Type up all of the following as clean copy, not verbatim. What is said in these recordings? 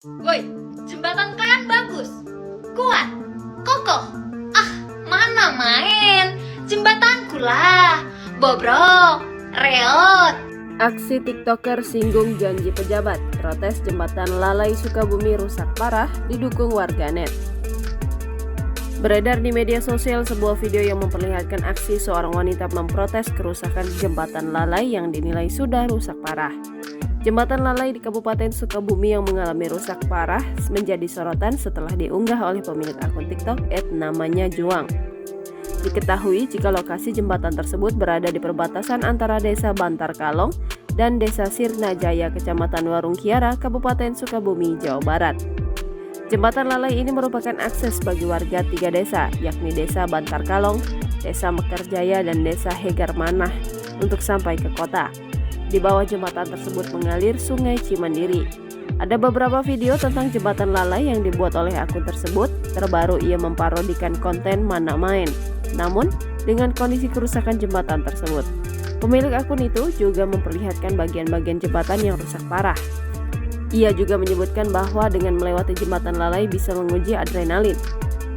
Woi, jembatan kalian bagus, kuat, kokoh. Ah, mana main? Jembatanku lah, bobrok, reot. Aksi TikToker singgung janji pejabat, protes jembatan Lalai Sukabumi rusak parah, didukung warganet. Beredar di media sosial sebuah video yang memperlihatkan aksi seorang wanita memprotes kerusakan jembatan Lalai yang dinilai sudah rusak parah. Jembatan Lalai di Kabupaten Sukabumi yang mengalami rusak parah menjadi sorotan setelah diunggah oleh pemilik akun TikTok @namanya Juang. Diketahui jika lokasi jembatan tersebut berada di perbatasan antara Desa Bantar Kalong dan Desa Sirna Jaya, Kecamatan Warung Kiara, Kabupaten Sukabumi, Jawa Barat. Jembatan Lalai ini merupakan akses bagi warga 3 desa, yakni Desa Bantar Kalong, Desa Mekarjaya, dan Desa Hegar Manah untuk sampai ke kota. Di bawah jembatan tersebut mengalir Sungai Cimandiri. Ada beberapa video tentang jembatan Lalai yang dibuat oleh akun tersebut. Terbaru ia memparodikan konten Mana Main, namun dengan kondisi kerusakan jembatan tersebut. Pemilik akun itu juga memperlihatkan bagian-bagian jembatan yang rusak parah. Ia juga menyebutkan bahwa dengan melewati jembatan Lalai bisa menguji adrenalin.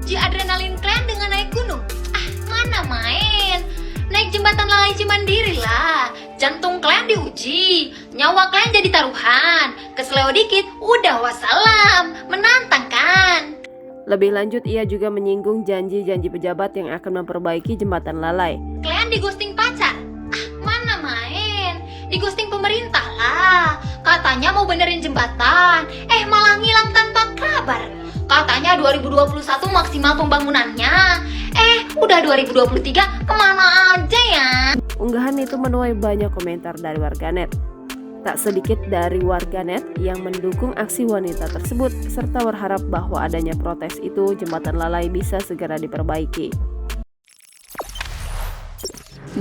Uji adrenalin kalian dengan naik gunung? Ah, mana main? Naik jembatan Lalai Cimandiri lah. Jantung kalian diuji, nyawa kalian jadi taruhan. Keseleo dikit, udah wassalam. Menantang kan? Lebih lanjut, ia juga menyinggung janji-janji pejabat yang akan memperbaiki jembatan Lalai. Kalian digosting pacar? Ah, mana main? Digosting pemerintah lah. Katanya mau benerin jembatan, malah ngilang tanpa kabar. Katanya 2021 maksimal pembangunannya. Udah 2023, kemana aja ya? Unggahan itu menuai banyak komentar dari warganet. Tak sedikit dari warganet yang mendukung aksi wanita tersebut serta berharap bahwa adanya protes itu jembatan Lalai bisa segera diperbaiki.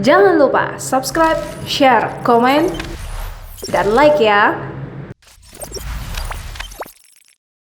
Jangan lupa subscribe, share, komen, dan like ya.